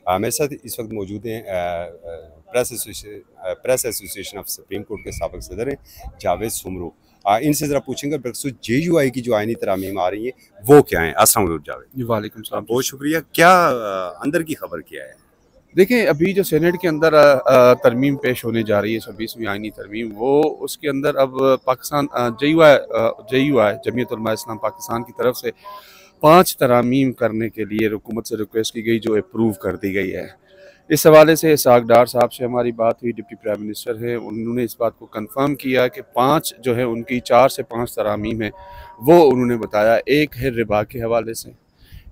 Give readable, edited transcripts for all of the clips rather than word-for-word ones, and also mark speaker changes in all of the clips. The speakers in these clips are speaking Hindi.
Speaker 1: मेरे साथ इस वक्त मौजूद हैं press association of supreme court के साबिक सदर हैं जावेद सुमरू। इनसे ज़रा पूछेंगे बरखुसूस JUI की जो आइनी तरमीम आ रही है वो क्या है। अस्सलाम वालेकुम जावेद।
Speaker 2: वालेकुम सलाम।
Speaker 1: बहुत शुक्रिया। क्या अंदर की खबर क्या है?
Speaker 2: देखें, अभी जो सेनेट के अंदर तरमीम पेश होने जा रही है 26वीं आइनी तरमीम, वो उसके अंदर अब पाकिस्तान JUI जमीयत उलमा इस्लाम पाकिस्तान की तरफ से 5 तरामीम करने के लिए हुकूमत से रिक्वेस्ट की गई, जो अप्रूव कर दी गई है। इस हवाले से इसहाक डार साहब से हमारी बात हुई, डिप्टी प्राइम मिनिस्टर हैं, उन्होंने इस बात को कंफर्म किया कि 5 जो है उनकी 4 से 5 तरामीम है, वो उन्होंने बताया। एक है रिबा के हवाले से,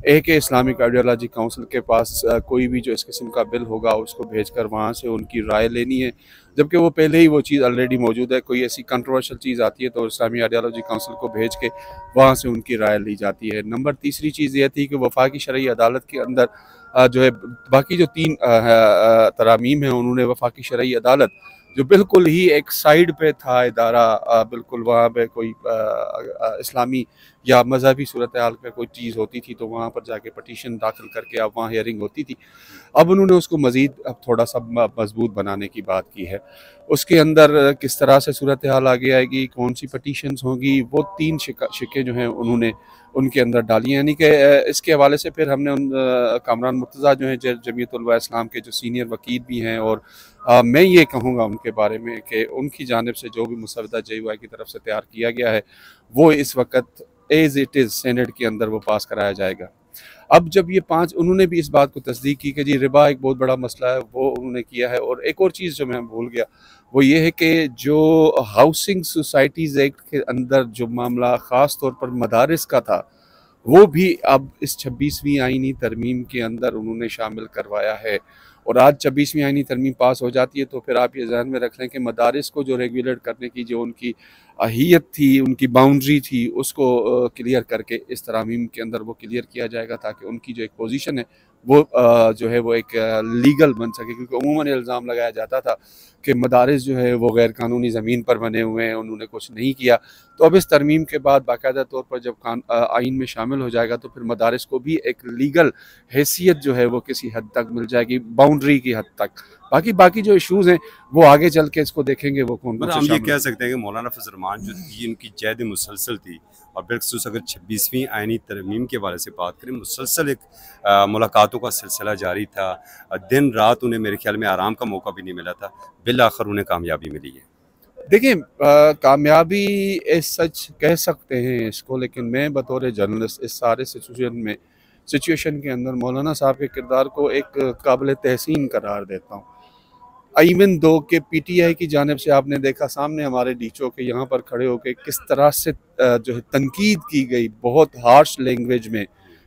Speaker 2: एक है इस्लामिक आइडियोलॉजी काउंसिल के पास कोई भी जो इस किस्म का बिल होगा उसको भेजकर वहाँ से उनकी राय लेनी है, जबकि वो पहले ही वो चीज़ ऑलरेडी मौजूद है। कोई ऐसी कंट्रोवर्शियल चीज़ आती है तो इस्लामी आइडियोलॉजी काउंसिल को भेज के वहाँ से उनकी राय ली जाती है। नंबर तीसरी चीज़ ये थी कि वफाकी शरई अदालत के अंदर जो है बाकी जो 3 तरामीम हैं, उन्होंने वफाकी शरई अदालत जो बिल्कुल ही एक साइड पे था इदारा, बिल्कुल वहाँ पे कोई इस्लामी या मजहबी सूरत हाल पे कोई चीज़ होती थी तो वहाँ पर जाके पटिशन दाखिल करके अब वहाँ हियरिंग होती थी। अब उन्होंने उसको मज़ीद अब थोड़ा सा मजबूत बनाने की बात की है। उसके अंदर किस तरह से सूरत हाल आगे आएगी, कौन सी पटिशन्स होंगी, वो 3 शिक्के जो हैं उन्होंने उनके अंदर डाली हैं। यानी कि इसके हवाले से फिर हमने उन कामरान मुर्तज़ा जो हैं जमीयत उलमा इस्लाम के जो सीनियर वकील भी हैं, और मैं ये कहूँगा उनके बारे में कि उनकी जानिब से जो भी मुसवदा JUI की तरफ से तैयार किया गया है वो इस वक्त एज इट इज़ सेनेट के अंदर वो पास कराया जाएगा। अब जब ये 5, उन्होंने भी इस बात को तस्दीक की कि जी रिबा एक बहुत बड़ा मसला है, वो उन्होंने किया है। और एक और चीज़ जो मैं भूल गया वो ये है कि जो हाउसिंग सोसाइटीज़ एक्ट के अंदर जो मामला ख़ास तौर पर मदारिस का था, वो भी अब इस 26वीं आइनी तरमीम के अंदर उन्होंने शामिल करवाया है। और आज 26वीं आइनी तरमीम पास हो जाती है तो फिर आप ये ज़हन में रख लें कि मदारिस को जो रेगुलेट करने की जो उनकी अहियत थी, उनकी बाउंड्री थी, उसको क्लियर करके इस तरामीम के अंदर वो क्लियर किया जाएगा, ताकि उनकी जो एक पोजीशन है वो जो है वो एक लीगल बन सके। क्योंकि अमूमन इल्ज़ाम लगाया जाता था कि मदारिस जो है वो गैर कानूनी ज़मीन पर बने हुए हैं, उन्होंने कुछ नहीं किया। तो अब इस तरमीम के बाद बाकायदा तौर पर जब आइन में शामिल हो जाएगा तो फिर मदारिस को भी एक लीगल हैसियत जो है वो किसी हद तक मिल जाएगी, बाउंड्री की हद तक। बाकी जो इशूज़ हैं वो आगे चल के इसको देखेंगे वो कौन।
Speaker 1: मतलब हम ये कह सकते हैं कि मौलाना फजल रहमान जो थी उनकी जैद मुसलसल थी, और बिलखसूस अगर 26वीं आइनी तरमीम के बारे से बात करें, मुसलसल एक मुलाकातों का सिलसिला जारी था। दिन रात उन्हें मेरे ख्याल में आराम का मौका भी नहीं मिला था, बिल आखिर उन्हें कामयाबी मिली है।
Speaker 2: देखिए, कामयाबी सच कह सकते हैं इसको, लेकिन मैं बतौर जर्नलिस्ट इस सारे सिचुएशन के अंदर मौलाना साहब के किरदार को एक काबिल तहसीन करार देता हूँ। इवन दो के PTI की जानिब से आपने देखा सामने हमारे डीचो के यहाँ पर खड़े होकर किस तरह से जो है तनकीद की गई बहुत हार्श लैंग्वेज में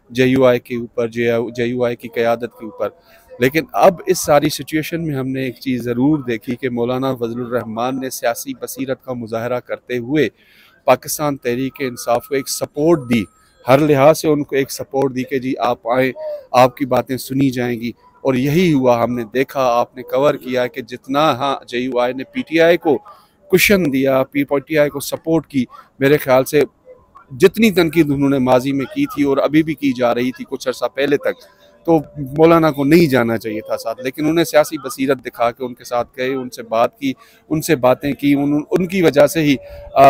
Speaker 2: JUI के ऊपर, JUI की क़यादत के ऊपर। लेकिन अब इस सारी सिचुएशन में हमने एक चीज़ ज़रूर देखी कि मौलाना फजलुर रहमान ने सियासी बसीरत का मुजाहरा करते हुए पाकिस्तान तहरीक इंसाफ को एक सपोर्ट दी, हर लिहाज से उनको एक सपोर्ट दी कि जी आप आएँ, आपकी बातें सुनी जाएंगी। और यही हुआ, हमने देखा, आपने कवर किया कि जितना JUI ने PTI को कुशन दिया, PTI को सपोर्ट की, मेरे ख्याल से जितनी तनकीद उन्होंने माजी में की थी और अभी भी की जा रही थी कुछ अर्सा पहले तक, तो मौलाना को नहीं जाना चाहिए था साथ। लेकिन उन्हें सियासी बसीरत दिखा के उनके साथ गए, उनसे बात की, उनसे बातें की, उनकी वजह से ही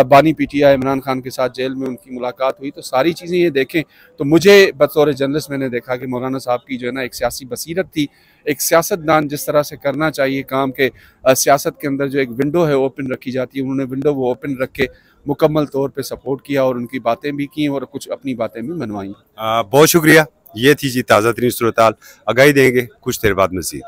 Speaker 2: बानी PTI इमरान खान के साथ जेल में उनकी मुलाकात हुई। तो सारी चीज़ें ये देखें तो मुझे बतौर जर्नलिस्ट मैंने देखा कि मौलाना साहब की जो है ना एक सियासी बसीरत थी, एक सियासतदान जिस तरह से करना चाहिए काम के, सियासत के अंदर जो एक विंडो है ओपन रखी जाती है, उन्होंने विंडो वो ओपन रख के मुकम्मल तौर पे सपोर्ट किया और उनकी बातें भी की और कुछ अपनी बातें भी मनवाई।
Speaker 1: बहुत शुक्रिया। ये थी जी ताज़ा तरीन सूरत हाल। आगाही देंगे कुछ देर बाद मज़ीद।